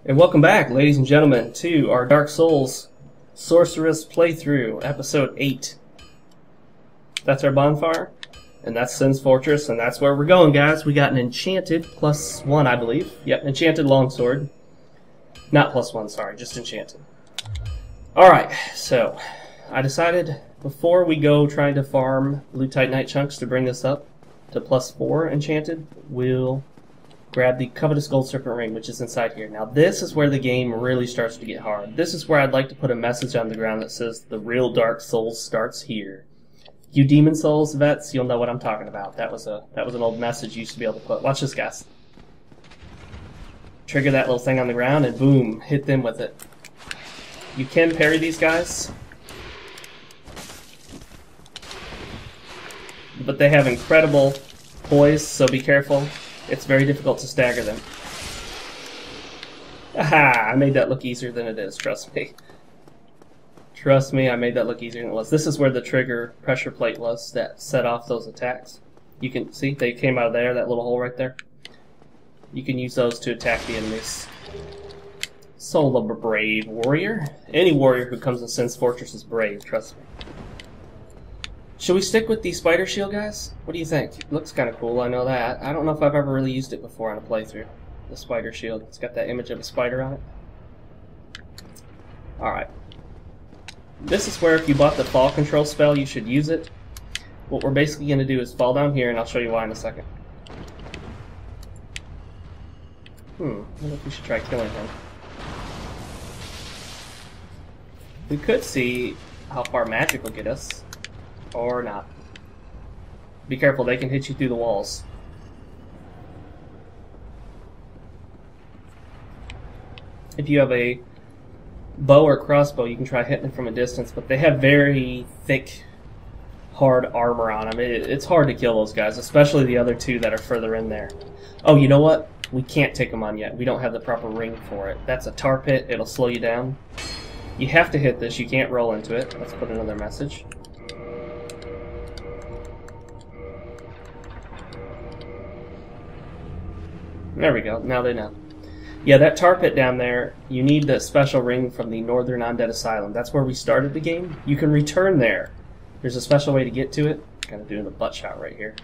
And welcome back, ladies and gentlemen, to our Dark Souls Sorceress playthrough, episode 8. That's our bonfire, and that's Sin's Fortress, and that's where we're going, guys. We got an enchanted +1, I believe. Yep, enchanted longsword. Not +1, sorry, just enchanted. Alright, so I decided before we go trying to farm blue titanite chunks to bring this up to +4 enchanted, we'll grab the covetous gold serpent ring, which is inside here. Now this is where the game really starts to get hard. This is where I'd like to put a message on the ground that says the real Dark Souls starts here. You Demon Souls vets, you'll know what I'm talking about. That was an old message you used to be able to put. Watch this, guys. Trigger that little thing on the ground and boom, hit them with it. You can parry these guys, but they have incredible poise, so be careful. It's very difficult to stagger them. Aha! I made that look easier than it is, trust me. Trust me, I made that look easier than it was. This is where the trigger pressure plate was that set off those attacks. You can see, they came out of there, that little hole right there. You can use those to attack the enemies. Soul of a brave warrior. Any warrior who comes in Sin's Fortress is brave, trust me. Should we stick with the spider shield, guys? What do you think? It looks kind of cool, I know that. I don't know if I've ever really used it before on a playthrough. The spider shield. It's got that image of a spider on it. Alright. This is where if you bought the fall control spell, you should use it. What we're basically going to do is fall down here, and I'll show you why in a second. I wonder if we should try killing him. We could see how far magic will get us. Or not. Be careful, they can hit you through the walls. If you have a bow or crossbow, you can try hitting them from a distance, but they have very thick, hard armor on them. It's hard to kill those guys, especially the other two that are further in there. Oh, you know what? We can't take them on yet. We don't have the proper ring for it. That's a tar pit. It'll slow you down. You have to hit this. You can't roll into it. Let's put another message. There we go, now they know. Yeah, that tar pit down there, you need the special ring from the Northern Undead Asylum. That's where we started the game. You can return there. There's a special way to get to it. Kind of doing the butt shot right here.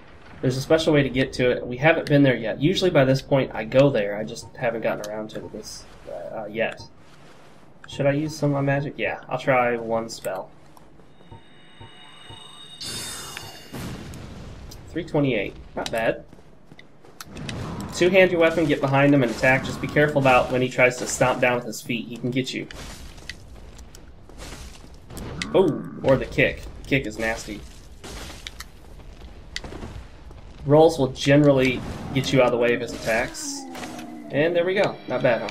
There's a special way to get to it. We haven't been there yet. Usually by this point I go there. I just haven't gotten around to this yet. Should I use some of my magic? Yeah, I'll try one spell. 328. Not bad. Two-hand your weapon, get behind him and attack. Just be careful about when he tries to stomp down with his feet. He can get you. Oh, or the kick. The kick is nasty. Rolls will generally get you out of the way of his attacks. And there we go. Not bad, huh?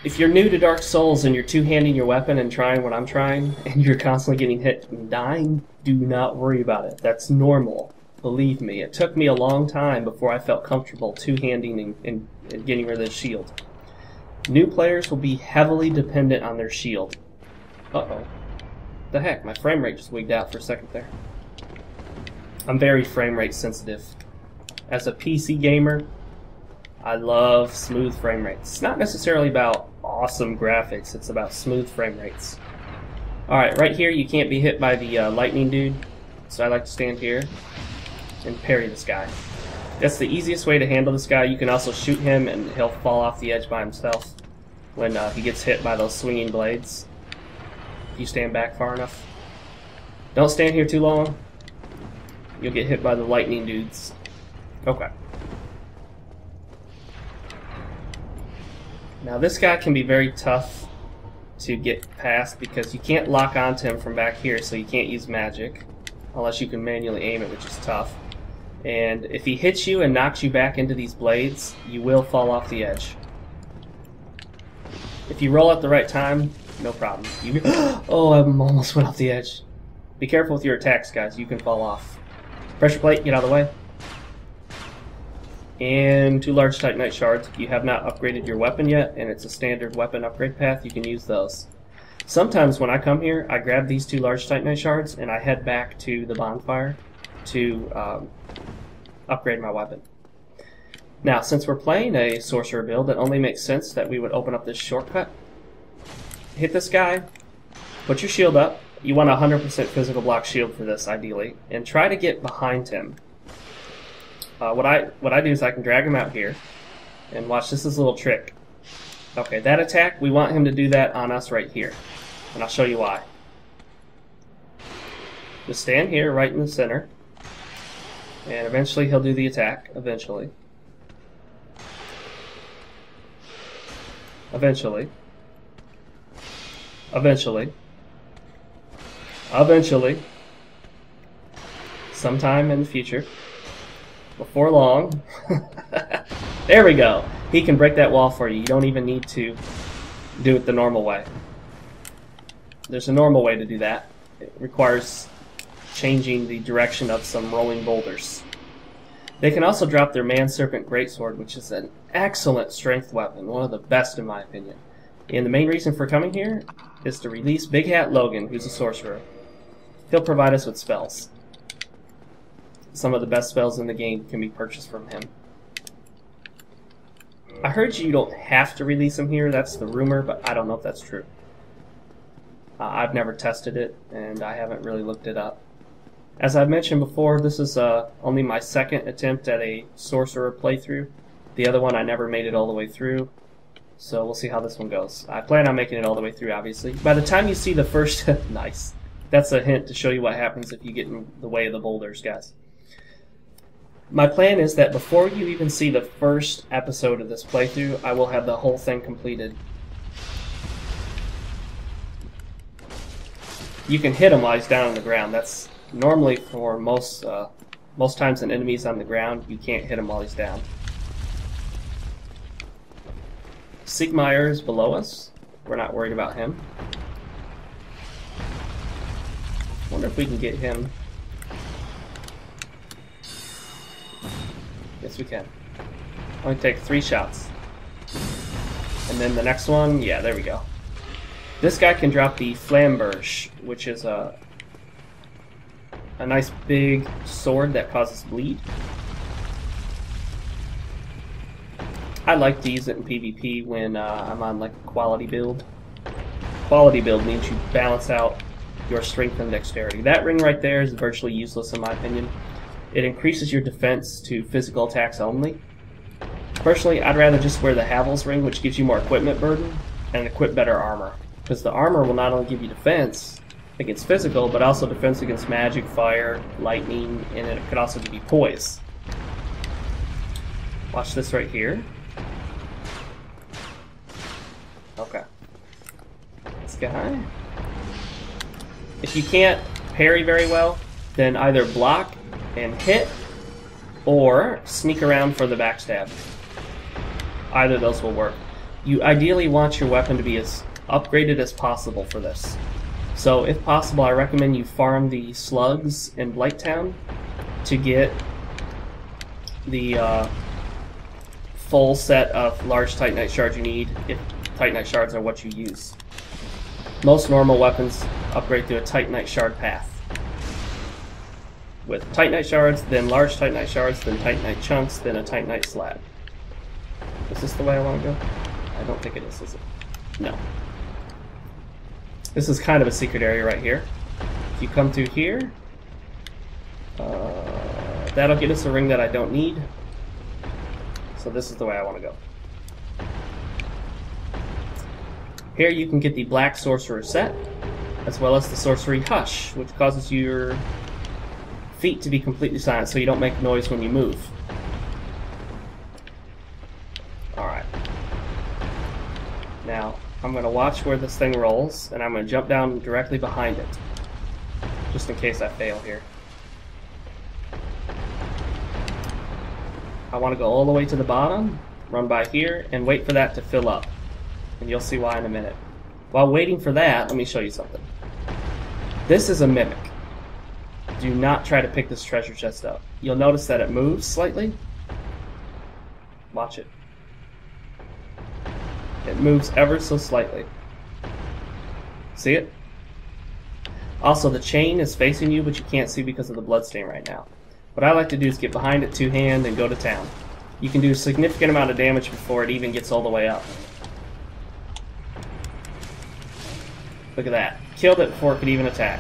If you're new to Dark Souls and you're two-handing your weapon and trying what I'm trying, and you're constantly getting hit and dying, do not worry about it. That's normal. Believe me, it took me a long time before I felt comfortable two-handing and getting rid of the shield. New players will be heavily dependent on their shield. Uh-oh. The heck, my frame rate just wigged out for a second there. I'm very frame rate sensitive. As a PC gamer, I love smooth frame rates. It's not necessarily about awesome graphics, it's about smooth frame rates. Alright, right here you can't be hit by the lightning dude, so I like to stand here and parry this guy. That's the easiest way to handle this guy. You can also shoot him and he'll fall off the edge by himself when he gets hit by those swinging blades. If you stand back far enough. Don't stand here too long. You'll get hit by the lightning dudes. Okay. Now this guy can be very tough to get past because you can't lock onto him from back here, so you can't use magic unless you can manually aim it, which is tough. And if he hits you and knocks you back into these blades, you will fall off the edge. If you roll at the right time, no problem. Oh, I almost went off the edge. Be careful with your attacks, guys. You can fall off. Pressure plate, get out of the way. And 2 large titanite shards. If you have not upgraded your weapon yet, and it's a standard weapon upgrade path, you can use those. Sometimes when I come here, I grab these 2 large titanite shards and I head back to the bonfire to upgrade my weapon. Now, since we're playing a sorcerer build, it only makes sense that we would open up this shortcut. Hit this guy, put your shield up. You want a 100% physical block shield for this, ideally, and try to get behind him. What I do is I can drag him out here, and watch, this is a little trick. Okay, that attack, we want him to do that on us right here, and I'll show you why. Just stand here, right in the center, and eventually he'll do the attack, eventually. Eventually. Eventually. Eventually. Sometime in the future. Before long. There we go. He can break that wall for you. You don't even need to do it the normal way. There's a normal way to do that. It requires changing the direction of some rolling boulders. They can also drop their Man Serpent Greatsword, which is an excellent strength weapon, one of the best in my opinion. And the main reason for coming here is to release Big Hat Logan, who's a sorcerer. He'll provide us with spells. Some of the best spells in the game can be purchased from him. I heard you don't have to release him here, that's the rumor, but I don't know if that's true. I've never tested it, and I haven't really looked it up. As I've mentioned before, this is only my second attempt at a sorcerer playthrough. The other one I never made it all the way through, so we'll see how this one goes. I plan on making it all the way through, obviously. By the time you see the first... Nice. That's a hint to show you what happens if you get in the way of the boulders, guys. My plan is that before you even see the first episode of this playthrough, I will have the whole thing completed. You can hit him while he's down on the ground. That's normally for most times an enemy's on the ground, you can't hit him while he's down. Sigmire is below us. We're not worried about him. Wonder if we can get him. Yes, we can. Only take 3 shots. And then the next one, yeah, there we go. This guy can drop the Flamberge, which is a nice big sword that causes bleed. I like to use it in PvP when I'm on like a quality build. Quality build means you balance out your strength and dexterity. That ring right there is virtually useless in my opinion. It increases your defense to physical attacks only. Personally, I'd rather just wear the Havel's ring, which gives you more equipment burden, and equip better armor. Because the armor will not only give you defense against physical, but also defense against magic, fire, lightning, and it could also give you poise. Watch this right here. Okay. This guy. If you can't parry very well, then either block and hit, or sneak around for the backstab. Either of those will work. You ideally want your weapon to be as upgraded as possible for this. So if possible, I recommend you farm the slugs in Blighttown to get the full set of large titanite shards you need, if titanite shards are what you use. Most normal weapons upgrade to a titanite shard path. With titanite shards, then large titanite shards, then titanite chunks, then a titanite slab. Is this the way I want to go? I don't think it is it? No. This is kind of a secret area right here. If you come through here, that'll get us a ring that I don't need. So this is the way I want to go. Here you can get the Black Sorcerer set, as well as the Sorcery Hush, which causes your feet to be completely silent so you don't make noise when you move. Alright. Now, I'm going to watch where this thing rolls, and I'm going to jump down directly behind it, just in case I fail here. I want to go all the way to the bottom, run by here, and wait for that to fill up. And you'll see why in a minute. While waiting for that, let me show you something. This is a mimic. Do not try to pick this treasure chest up. You'll notice that it moves slightly. Watch it. It moves ever so slightly. See it? Also, the chain is facing you, but you can't see because of the bloodstain right now. What I like to do is get behind it two-hand and go to town. you can do a significant amount of damage before it even gets all the way up. Look at that. Killed it before it could even attack.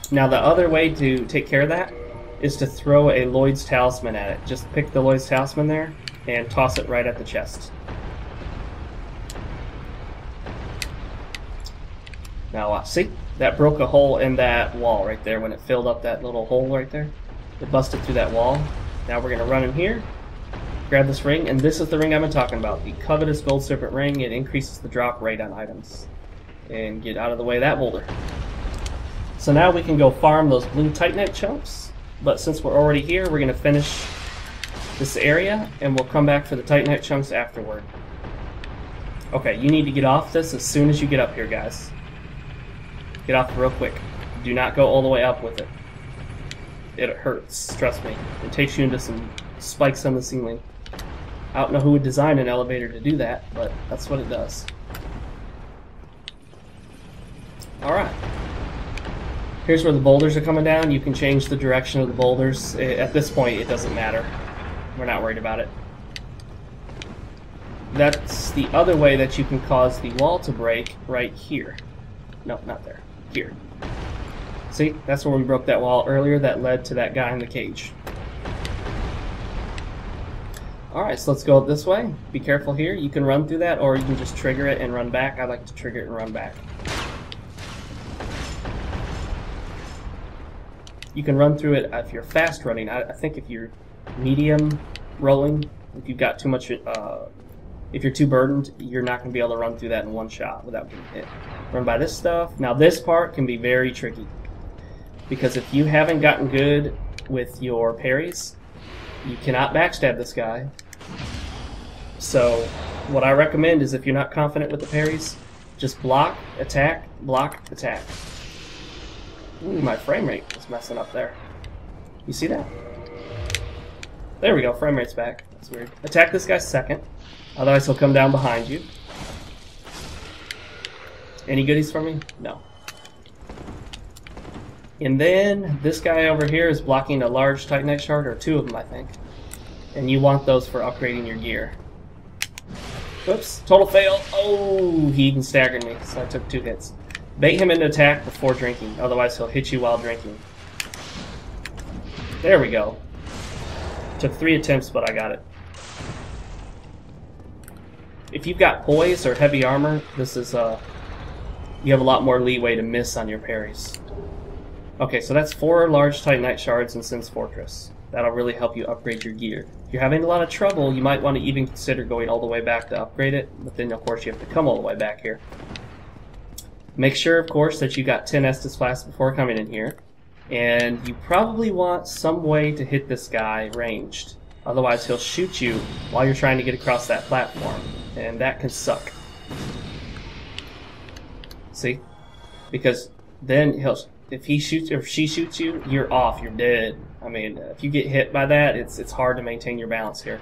Now the other way to take care of that is to throw a Lloyd's Talisman at it. Just pick the Lloyd's Talisman there and toss it right at the chest. Now watch. See? That broke a hole in that wall right there when it filled up that little hole right there. It busted through that wall. Now we're going to run in here, grab this ring, and this is the ring I've been talking about. The covetous gold serpent ring. It increases the drop rate on items. And get out of the way of that boulder. So now we can go farm those blue titanite chunks. But since we're already here, we're going to finish this area, and we'll come back for the titanite chunks afterward. Okay, you need to get off this as soon as you get up here, guys. Get off real quick. Do not go all the way up with it. It hurts, trust me. It takes you into some spikes on the ceiling. I don't know who would design an elevator to do that, but that's what it does. Alright. Here's where the boulders are coming down. You can change the direction of the boulders. At this point, it doesn't matter. We're not worried about it. That's the other way that you can cause the wall to break, right here. No, not there. Here. See? That's where we broke that wall earlier that led to that guy in the cage. Alright, so let's go up this way. Be careful here. You can run through that, or you can just trigger it and run back. I like to trigger it and run back. You can run through it if you're fast running. I think if you're medium rolling, if you've got too much, if you're too burdened, you're not going to be able to run through that in one shot without getting hit. Run by this stuff. Now this part can be very tricky, because if you haven't gotten good with your parries, you cannot backstab this guy. So what I recommend is, if you're not confident with the parries, just block, attack, block, attack. Ooh, my frame rate is messing up there. You see that? There we go, frame rate's back. That's weird. Attack this guy second, otherwise he'll come down behind you. Any goodies for me? No. And then this guy over here is blocking a large titanite shard, or two of them I think. And you want those for upgrading your gear. Whoops, total fail. Oh, he even staggered me, so I took 2 hits. Bait him into attack before drinking, otherwise he'll hit you while drinking. There we go. Took 3 attempts, but I got it. If you've got poise or heavy armor, this is you have a lot more leeway to miss on your parries. Okay, so that's 4 large titanite shards in Sin's Fortress. That'll really help you upgrade your gear. If you're having a lot of trouble, you might want to even consider going all the way back to upgrade it, but then of course you have to come all the way back here. Make sure, of course, that you got 10 Estus Flasks before coming in here. And you probably want some way to hit this guy ranged. Otherwise he'll shoot you while you're trying to get across that platform. And that can suck. See? Because then if he shoots, or if she shoots you, you're off, you're dead. I mean, if you get hit by that, it's hard to maintain your balance here.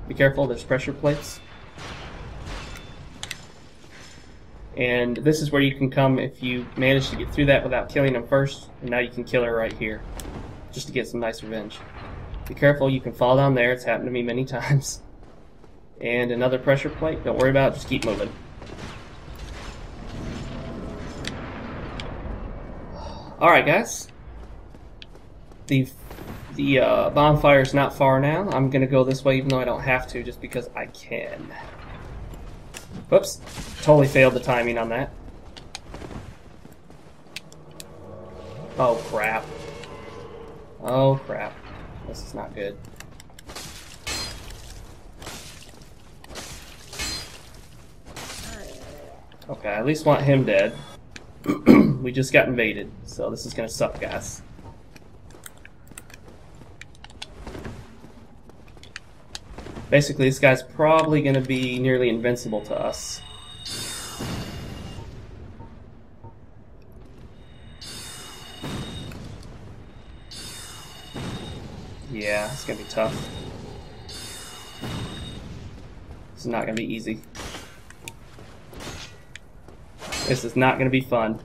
Be careful, there's pressure plates. And this is where you can come if you manage to get through that without killing him first. And now you can kill her right here, just to get some nice revenge. Be careful, you can fall down there. It's happened to me many times. And another pressure plate. Don't worry about it, just keep moving. Alright guys. The bonfire's not far now. I'm going to go this way even though I don't have to, just because I can. Whoops. Totally failed the timing on that. Oh crap. Oh crap. This is not good. Okay, I at least want him dead. We just got invaded, so this is gonna suck, guys. Basically, this guy's probably gonna be nearly invincible to us. Yeah, it's gonna be tough. It's not gonna be easy. This is not gonna be fun.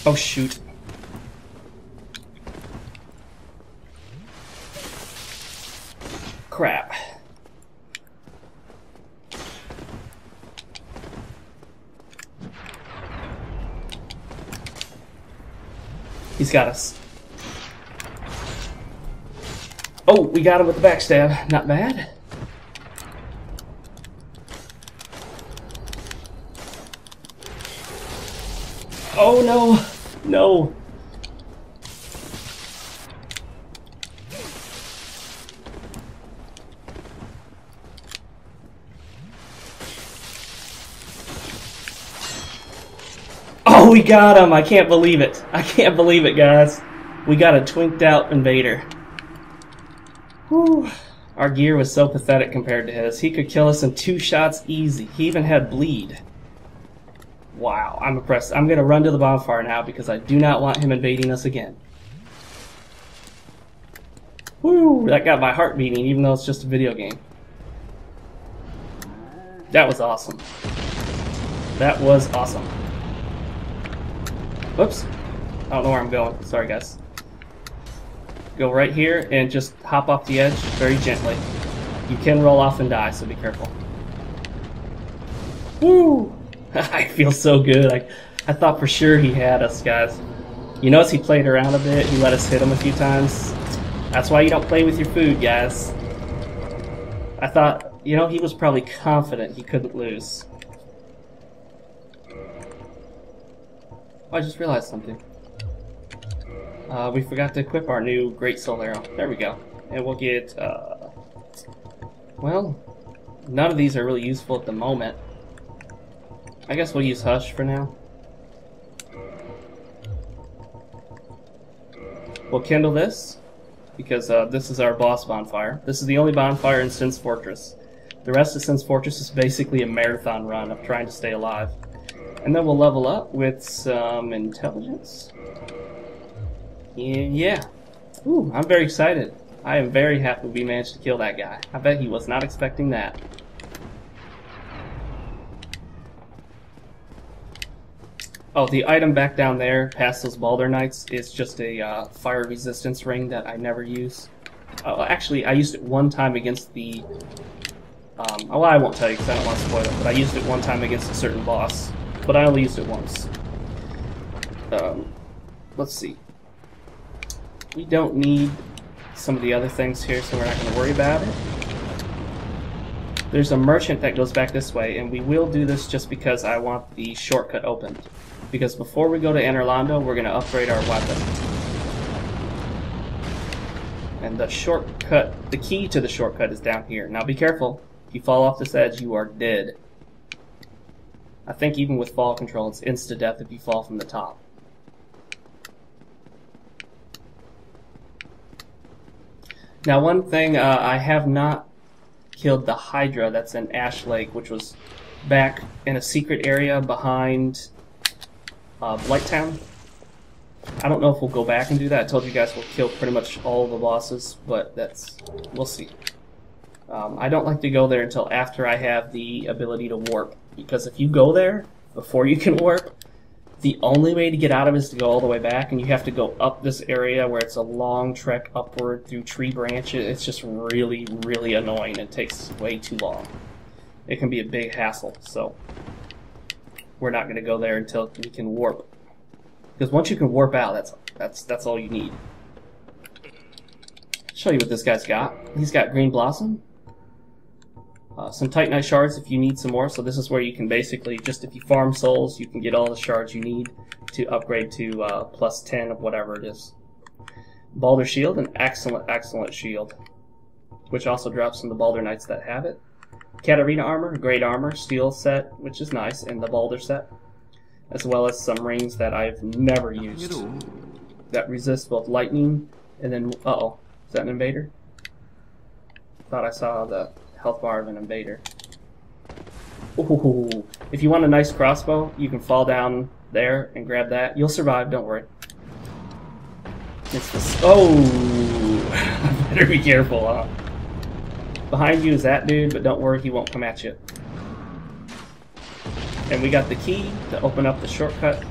Oh, shoot. Crap. He's got us. Oh, we got him with the backstab. Not bad. Oh no! No! Oh, we got him! I can't believe it. I can't believe it, guys. We got a twinked out invader. Whew. Our gear was so pathetic compared to his. He could kill us in 2 shots easy. He even had bleed. Wow, I'm impressed. I'm going to run to the bonfire now because I do not want him invading us again. Woo! That got my heart beating even though it's just a video game. That was awesome. That was awesome. Whoops. I don't know where I'm going. Sorry, guys. Go right here and just hop off the edge very gently. You can roll off and die, so be careful. Woo! I feel so good. I thought for sure he had us, guys. You notice he played around a bit. He let us hit him a few times. That's why you don't play with your food, guys. I thought, you know, he was probably confident he couldn't lose. Oh, I just realized something. We forgot to equip our new Great Soul Arrow. There we go. And we'll get, well, none of these are really useful at the moment. I guess we'll use Hush for now. We'll kindle this, because this is our boss bonfire. This is the only bonfire in Sin's Fortress. The rest of Sin's Fortress is basically a marathon run of trying to stay alive. And then we'll level up with some intelligence. And yeah. Ooh, I'm very excited. I am very happy we managed to kill that guy. I bet he was not expecting that. Oh, the item back down there, past those Balder Knights, is just a fire resistance ring that I never use. Oh, actually, I used it one time against the... well, I won't tell you because I don't want to spoil it, but I used it one time against a certain boss. But I only used it once. Let's see. We don't need some of the other things here, so we're not going to worry about it. There's a merchant that goes back this way, and we will do this just because I want the shortcut opened. Because before we go to Anorlando, we're going to upgrade our weapon. And the shortcut, the key to the shortcut is down here. Now be careful. If you fall off this edge, you are dead. I think even with fall control, it's insta-death if you fall from the top. Now one thing, I have not killed the Hydra that's in Ash Lake, which was back in a secret area behind Blighttown. I don't know if we'll go back and do that. I told you guys we'll kill pretty much all the bosses, but we'll see. I don't like to go there until after I have the ability to warp, because if you go there before you can warp, the only way to get out of it is to go all the way back, and you have to go up this area where it's a long trek upward through tree branches. It's just really, really annoying. It takes way too long. It can be a big hassle, so we're not going to go there until we can warp. Because once you can warp out, that's all you need. I'll show you what this guy's got. He's got Green Blossom. Some Titanite shards if you need some more. So this is where you can basically, just if you farm souls, you can get all the shards you need to upgrade to plus 10 of whatever it is. Balder Shield, an excellent, excellent shield, which also drops from the Balder Knights that have it. Katarina armor, great armor, steel set, which is nice, and the Balder set, as well as some rings that I've never used that resist both lightning and then, uh-oh, is that an invader? Thought I saw the health bar of an invader. Ooh, if you want a nice crossbow, you can fall down there and grab that. You'll survive, don't worry. It's this. Oh, I better be careful, huh? Behind you is that dude, but don't worry, he won't come at you. And we got the key to open up the shortcut.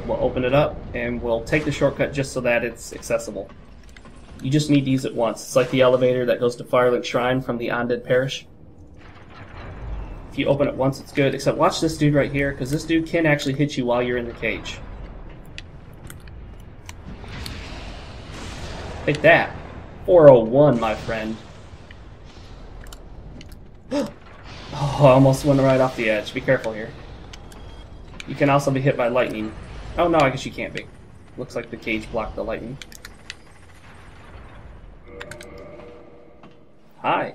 We'll open it up, and we'll take the shortcut just so that it's accessible. You just need to use it once. It's like the elevator that goes to Firelink Shrine from the Undead Parish. If you open it once, it's good. Except watch this dude right here, because this dude can actually hit you while you're in the cage. Take that. 401, my friend. Oh, I almost went right off the edge. Be careful here. You can also be hit by lightning. Oh no, I guess you can't be. Looks like the cage blocked the lightning. Hi.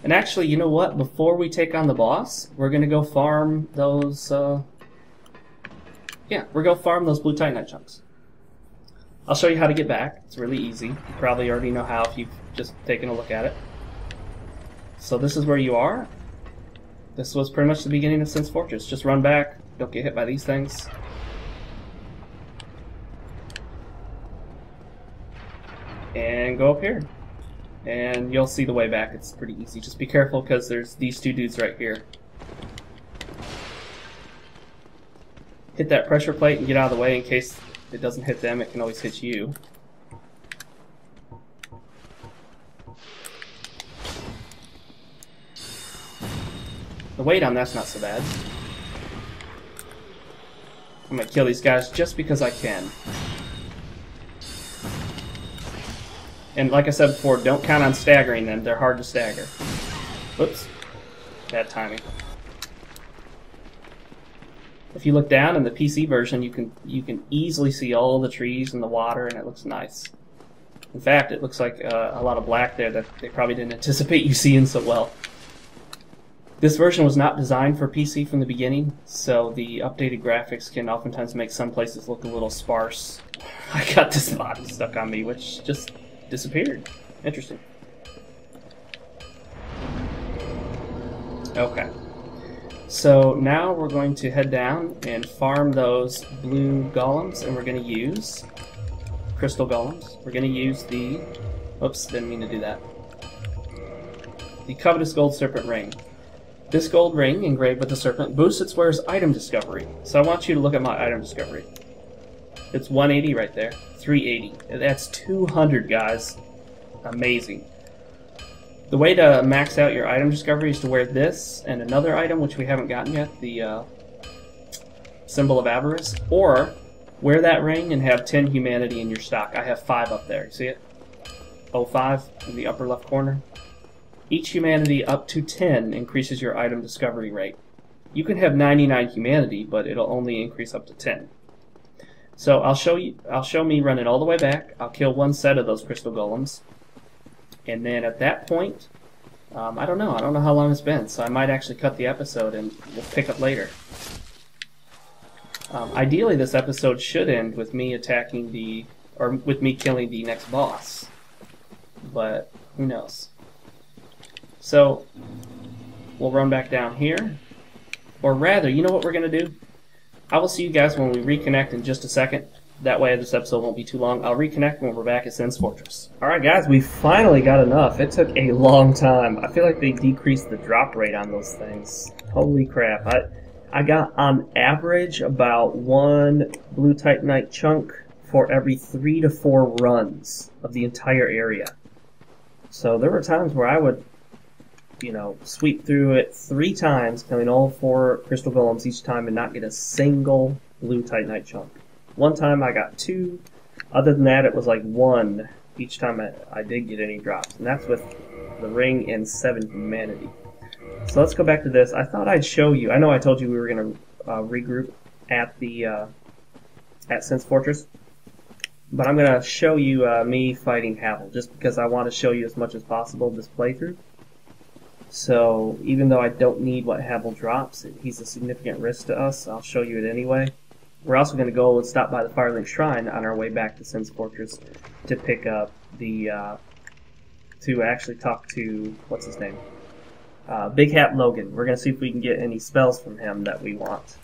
And actually, you know what? Before we take on the boss, we're gonna go farm those, yeah, we're gonna farm those blue titanite chunks. I'll show you how to get back. It's really easy. You probably already know how if you've just taken a look at it. So this is where you are. This was pretty much the beginning of Sin's Fortress. Just run back. Don't get hit by these things. And go up here. And you'll see the way back. It's pretty easy. Just be careful because there's these two dudes right here. Hit that pressure plate and get out of the way in case it doesn't hit them. It can always hit you. The weight on that's not so bad. I'm going to kill these guys just because I can. And like I said before, don't count on staggering them. They're hard to stagger. Whoops. Bad timing. If you look down in the PC version, you can easily see all the trees and the water, and it looks nice. In fact, it looks like a lot of black there that they probably didn't anticipate you seeing so well. This version was not designed for PC from the beginning, so the updated graphics can oftentimes make some places look a little sparse. I got this body stuck on me, which just disappeared. Interesting. Okay. So now we're going to head down and farm those blue golems, and we're going to use crystal golems. We're going to use the... Oops, didn't mean to do that. The Covetous Gold Serpent Ring. This gold ring, engraved with the serpent, boosts its wearer's item discovery. So I want you to look at my item discovery. It's 180 right there. 380. That's 200, guys. Amazing. The way to max out your item discovery is to wear this and another item, which we haven't gotten yet, the Symbol of Avarice, or wear that ring and have 10 humanity in your stock. I have 5 up there. See it? 05 in the upper left corner. Each humanity up to 10 increases your item discovery rate. You can have 99 humanity, but it'll only increase up to 10. So I'll show me running all the way back. I'll kill one set of those crystal golems. And then at that point, I don't know how long it's been, so I might actually cut the episode and we'll pick up later. Ideally, this episode should end with me with me killing the next boss. But who knows? So we'll run back down here, or rather, you know what we're gonna do? I will see you guys when we reconnect in just a second. That way this episode won't be too long. I'll reconnect when we're back at Sin's Fortress. Alright guys, we finally got enough. It took a long time. I feel like they decreased the drop rate on those things. Holy crap. I got on average about 1 blue titanite chunk for every 3 to 4 runs of the entire area. So there were times where I would, sweep through it 3 times, killing all 4 crystal golems each time and not get a single blue titanite chunk. One time I got 2. Other than that, it was like 1 each time I did get any drops. And that's with the ring and 7 humanity. So let's go back to this. I thought I'd show you. I know I told you we were going to regroup at Sin's Fortress. But I'm going to show you me fighting Havel, just because I want to show you as much as possible this playthrough. So even though I don't need what Havel drops, he's a significant risk to us. I'll show you it anyway. We're also going to go and stop by the Firelink Shrine on our way back to Sin's Fortress to pick up the, to actually talk to, what's his name? Big Hat Logan. We're going to see if we can get any spells from him that we want.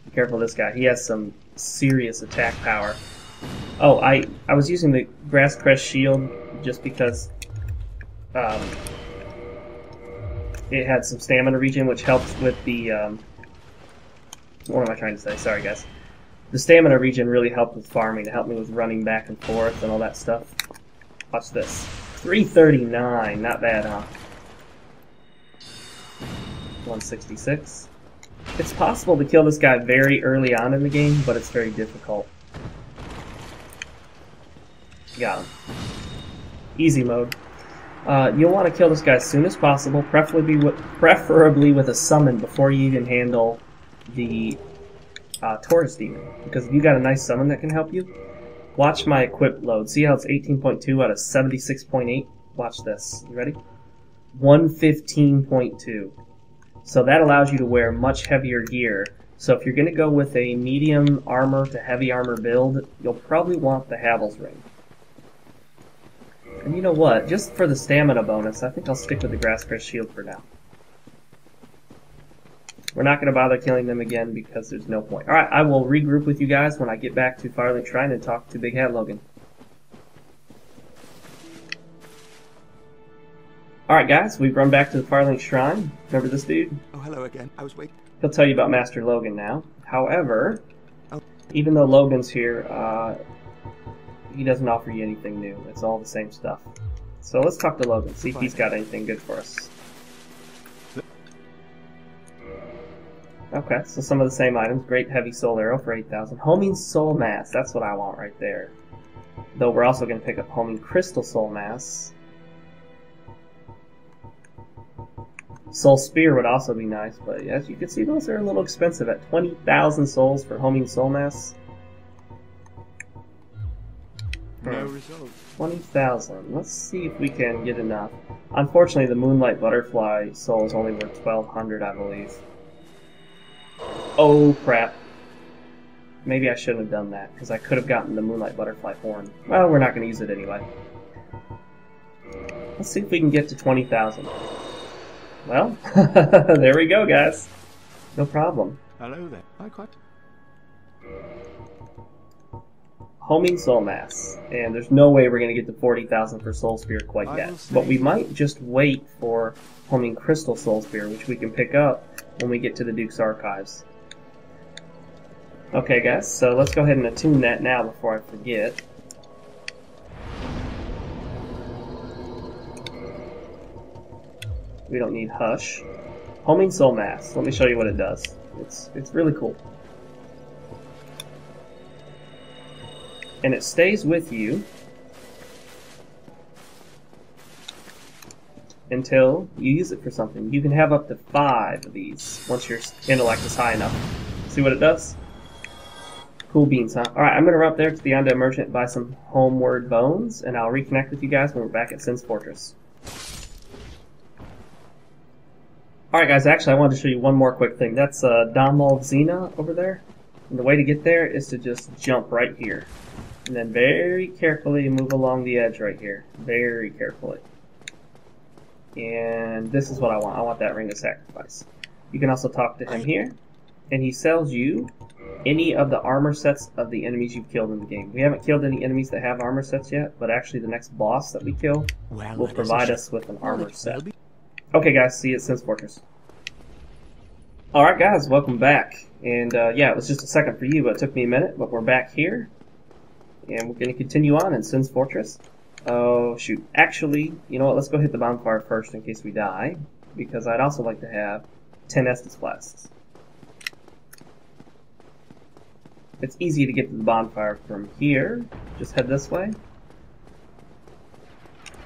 Be careful of this guy. He has some serious attack power. Oh, I was using the Grass Crest Shield just because it had some stamina regen, which helps with the What am I trying to say? Sorry, guys. The stamina regen really helped with farming. It helped me with running back and forth and all that stuff. Watch this. 339. Not bad, huh? 166. It's possible to kill this guy very early on in the game, but it's very difficult. Got him. Easy mode. You'll want to kill this guy as soon as possible, preferably with a summon before you even handle the Taurus Demon. Because if you got a nice summon that can help you, watch my equip load. See how it's 18.2 out of 76.8? Watch this. You ready? 115.2. So that allows you to wear much heavier gear. So if you're going to go with a medium armor to heavy armor build, you'll probably want the Havel's Ring. And you know what? Just for the stamina bonus, I think I'll stick with the Grasscrest Shield for now. We're not going to bother killing them again because there's no point. Alright, I will regroup with you guys when I get back to Firelink Shrine and talk to Big Hat Logan. Alright guys, we've run back to the Firelink Shrine. Remember this dude? Oh, hello again. I was waiting. He'll tell you about Master Logan now. However, even though Logan's here, he doesn't offer you anything new. It's all the same stuff. So let's talk to Logan, see if he's got anything good for us. Okay, so some of the same items. Great Heavy Soul Arrow for 8,000. Homing Soul Mass, that's what I want right there. Though we're also going to pick up Homing Crystal Soul Mass. Soul Spear would also be nice, but as you can see, those are a little expensive at 20,000 souls for Homing Soul Mass. No result. 20,000. Let's see if we can get enough. Unfortunately, the Moonlight Butterfly soul is only worth 1,200, I believe. Oh, crap. Maybe I shouldn't have done that, because I could have gotten the Moonlight Butterfly horn. Well, we're not going to use it anyway. Let's see if we can get to 20,000. Well, there we go, guys. No problem. Hello there. Hi, quite. Homing Soul Mass. And there's no way we're going to get to 40,000 for Soul Spear quite yet. But we might just wait for Homing Crystal Soul Spear, which we can pick up when we get to the Duke's Archives. Okay, guys, so let's go ahead and attune that now before I forget. We don't need Hush. Homing Soul Mass. Let me show you what it does. It's really cool. And it stays with you until you use it for something. You can have up to 5 of these once your intellect is high enough. See what it does? Cool beans, huh? Alright, I'm going to run up there to the Undead Merchant, buy some Homeward Bones, and I'll reconnect with you guys when we're back at Sin's Fortress. Alright guys, actually I wanted to show you one more quick thing. That's Domald Xena over there. And the way to get there is to just jump right here. And then very carefully move along the edge right here. Very carefully. And this is what I want. I want that Ring of Sacrifice. You can also talk to him here. And he sells you any of the armor sets of the enemies you've killed in the game. We haven't killed any enemies that have armor sets yet, but actually the next boss that we kill will provide us with an armor set. Okay guys, see you at Sin's Fortress. Alright guys, welcome back. And yeah, it was just a second for you, but it took me a minute, but we're back here. And we're going to continue on in Sin's Fortress. Oh shoot, actually, you know what, let's go hit the bonfire first in case we die. Because I'd also like to have 10 Estus Flasks. It's easy to get to the bonfire from here. Just head this way.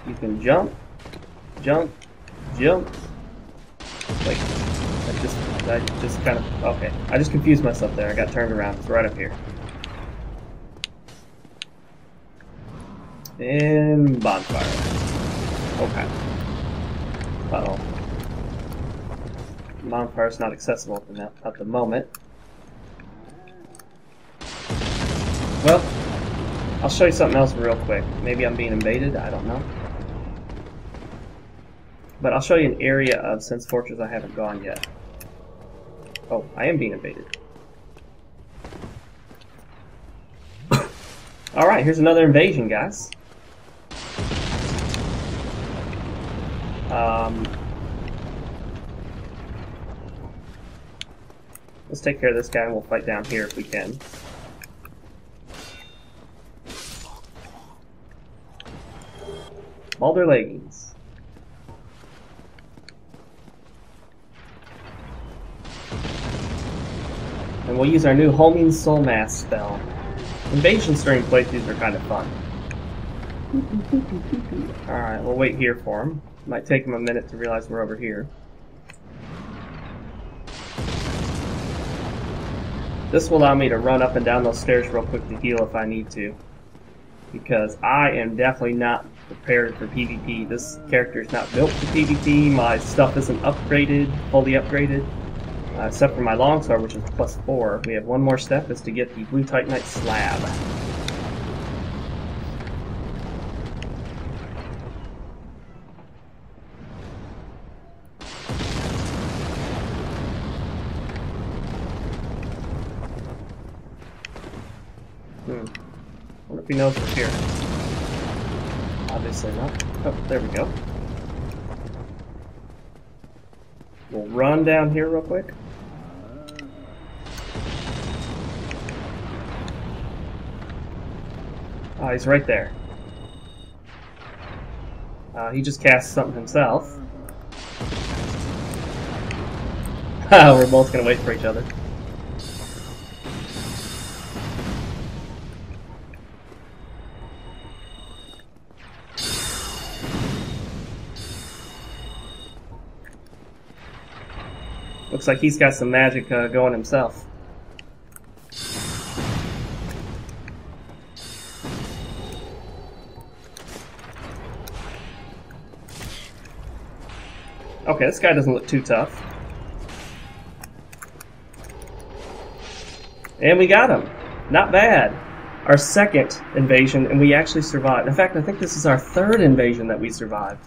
You can jump, jump, jump. Wait, I just kind of, okay. I just confused myself there. I got turned around. It's right up here. And bonfire. Okay. Uh-oh. Bonfire's not accessible at the moment. Well, I'll show you something else real quick. Maybe I'm being invaded, I don't know. But I'll show you an area of Sin's Fortress I haven't gone yet. Oh, I am being invaded. Alright, here's another invasion, guys. Let's take care of this guy and we'll fight down here if we can. Balder leggings. And we'll use our new Homing Soul Mass spell. Invasions during playthroughs are kind of fun. Alright, we'll wait here for him. Might take him a minute to realize we're over here. This will allow me to run up and down those stairs real quick to heal if I need to. Because I am definitely not prepared for PvP. This character is not built for PvP. My stuff isn't upgraded, fully upgraded. Except for my longsword, which is +4. We have one more step, is to get the blue titanite slab. I wonder if he knows we're here. Obviously not. Oh, there we go. We'll run down here real quick. Oh, he's right there. He just cast something himself. We're both gonna wait for each other. Looks like he's got some magic going himself. Okay, this guy doesn't look too tough. And we got him. Not bad. Our second invasion, and we actually survived. In fact, I think this is our third invasion that we survived.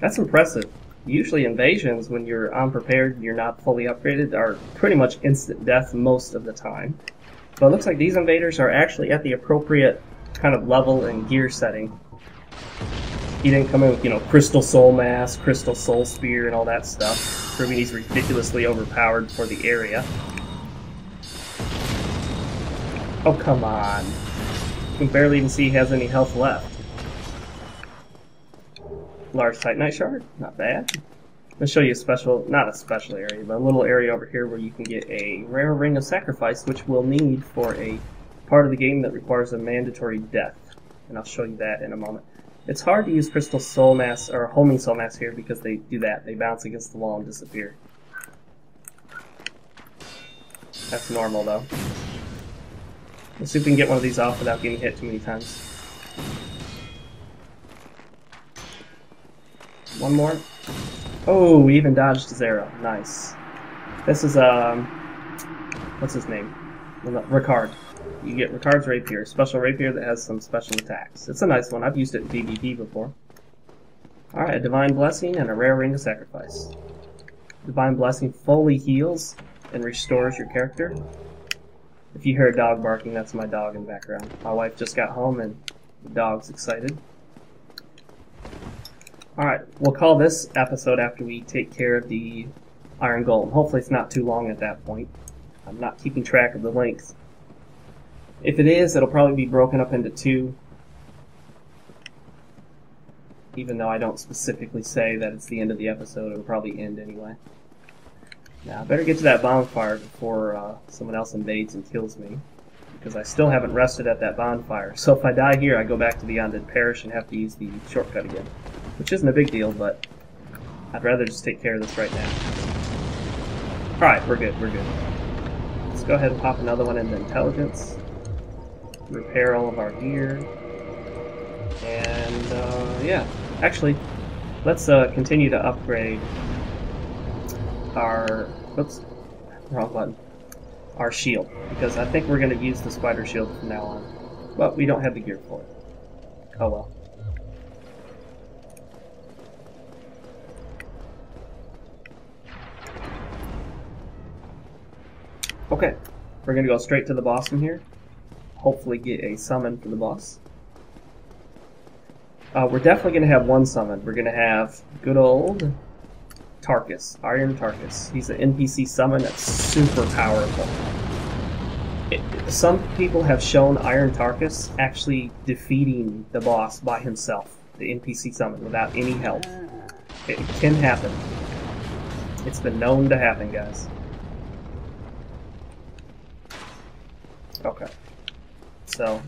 That's impressive. Usually invasions, when you're unprepared, you're not fully upgraded, are pretty much instant death most of the time. But it looks like these invaders are actually at the appropriate kind of level and gear setting. He didn't come in with, you know, Crystal Soul Mass, Crystal Soul Spear, and all that stuff, proving he's ridiculously overpowered for the area. Oh, come on. You can barely even see he has any health left. Large titanite shard, not bad. I'll show you a special, not a special area, but a little area over here where you can get a rare ring of sacrifice, which we'll need for a part of the game that requires a mandatory death. And I'll show you that in a moment. It's hard to use Crystal Soul Mass or Homing Soul Mass here because they do that. They bounce against the wall and disappear. That's normal though. Let's see if we can get one of these off without getting hit too many times. One more. Oh, we even dodged his arrow. Nice. This is, what's his name? Ricard. You get Ricard's Rapier, special rapier that has some special attacks. It's a nice one. I've used it in PvP before. Alright, a Divine Blessing and a Rare Ring of Sacrifice. Divine Blessing fully heals and restores your character. If you hear a dog barking, that's my dog in the background. My wife just got home and the dog's excited. Alright, we'll call this episode after we take care of the Iron Golem. Hopefully it's not too long at that point. I'm not keeping track of the length. If it is, it'll probably be broken up into 2. Even though I don't specifically say that it's the end of the episode, it'll probably end anyway. Now, I better get to that bonfire before someone else invades and kills me. Because I still haven't rested at that bonfire. So if I die here, I go back to the Undead Parish and have to use the shortcut again. Which isn't a big deal, but I'd rather just take care of this right now. Alright, we're good, we're good. Let's go ahead and pop another one into Intelligence. Repair all of our gear. And, yeah. Actually, let's continue to upgrade our... Oops, wrong button. Our shield. Because I think we're going to use the spider shield from now on. But we don't have the gear for it. Oh well. Okay, we're going to go straight to the boss from here. Hopefully get a summon for the boss. We're definitely going to have one summon. We're going to have good old Tarkus, Iron Tarkus. He's an NPC summon that's super powerful. Some people have shown Iron Tarkus actually defeating the boss by himself, the NPC summon, without any help. It can happen. It's been known to happen, guys. Okay. So,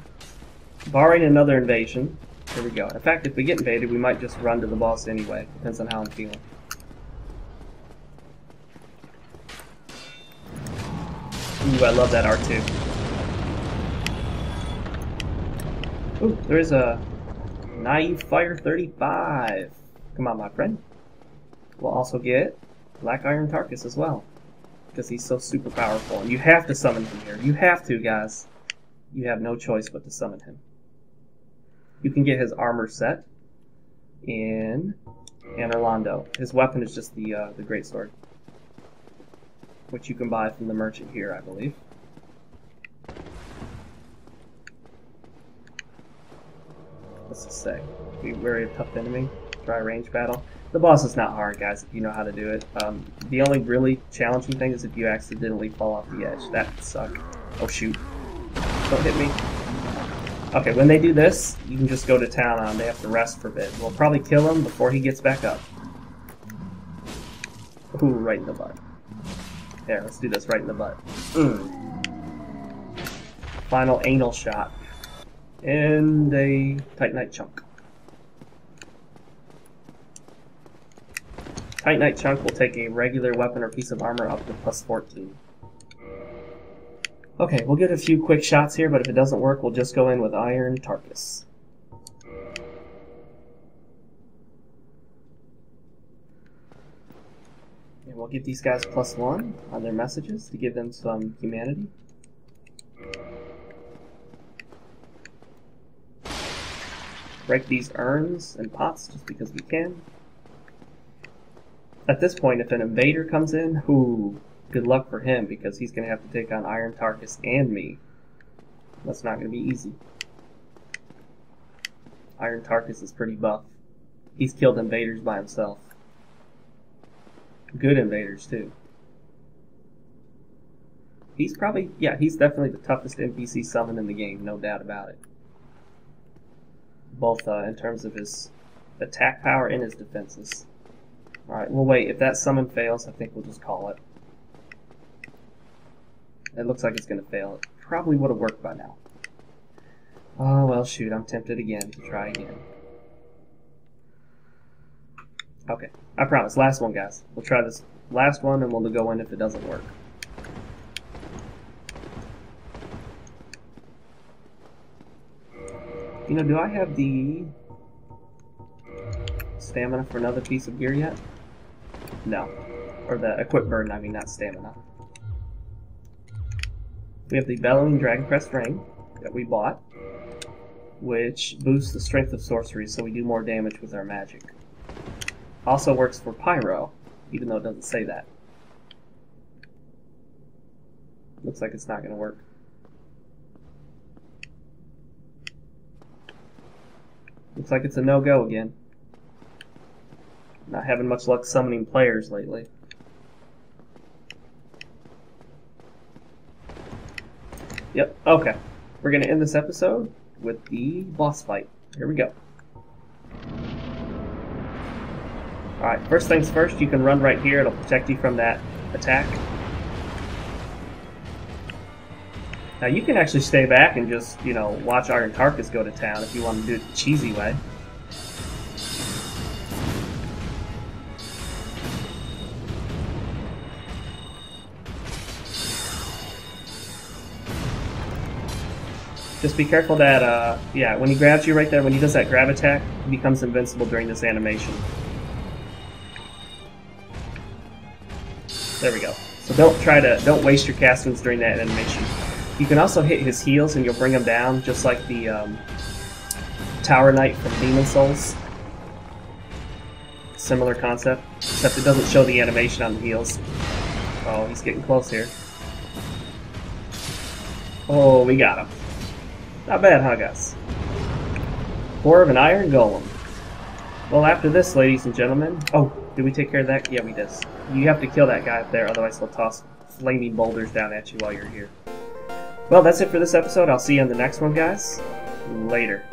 barring another invasion, here we go. In fact, if we get invaded, we might just run to the boss anyway. Depends on how I'm feeling. Ooh, I love that R2. Ooh, there's a Naive Fire 35. Come on, my friend. We'll also get Black Iron Tarkus as well, because he's so super powerful. And you have to summon him here. You have to, guys. You have no choice but to summon him. You can get his armor set in Orlando. His weapon is just the greatsword, which you can buy from the merchant here, I believe. What's it say? Be wary of tough enemy. Try a range battle. The boss is not hard, guys, if you know how to do it. The only really challenging thing is if you accidentally fall off the edge. That would suck. Oh, shoot. Don't hit me. Okay, when they do this, you can just go to town on him. They have to rest for a bit. We'll probably kill him before he gets back up. Ooh, right in the butt. There, let's do this right in the butt. Final anal shot. And a titanite chunk. Titanite chunk will take a regular weapon or piece of armor up to plus 14. Okay, we'll get a few quick shots here, but if it doesn't work, we'll just go in with Iron Tarkus. And we'll give these guys +1 on their messages to give them some humanity. Break these urns and pots just because we can. At this point, if an invader comes in, ooh, good luck for him, because he's going to have to take on Iron Tarkus and me. That's not going to be easy. Iron Tarkus is pretty buff. He's killed invaders by himself. Good invaders, too. He's probably, yeah, he's definitely the toughest NPC summon in the game, no doubt about it. Both in terms of his attack power and his defenses. Alright, well wait, if that summon fails, I think we'll just call it. It looks like it's going to fail. It probably would have worked by now. Oh, well, shoot, I'm tempted again to try again. Okay, I promise, last one, guys. We'll try this last one, and we'll go in if it doesn't work. You know, do I have the stamina for another piece of gear yet? No. Or the equip burden, I mean, not stamina. We have the Bellowing Dragoncrest Ring that we bought, which boosts the strength of sorcery, so we do more damage with our magic. Also works for Pyro, even though it doesn't say that. Looks like it's not going to work. Looks like it's a no-go again. Not having much luck summoning players lately. Yep, okay. We're going to end this episode with the boss fight. Here we go. Alright, first things first, you can run right here. It'll protect you from that attack. Now you can actually stay back and just, you know, watch Iron Tarkus go to town if you want to do it the cheesy way. Just be careful that, yeah, when he grabs you right there, when he does that grab attack, he becomes invincible during this animation. There we go. So don't waste your castings during that animation. You can also hit his heals and you'll bring him down, just like the Tower Knight from Demon Souls. Similar concept, except it doesn't show the animation on the heals. Oh, he's getting close here. Oh, we got him. Not bad, huh, guys? Core of an Iron Golem. Well, after this, ladies and gentlemen... Oh, did we take care of that? Yeah, we did. You have to kill that guy up there, otherwise he'll toss flaming boulders down at you while you're here. Well, that's it for this episode. I'll see you on the next one, guys. Later.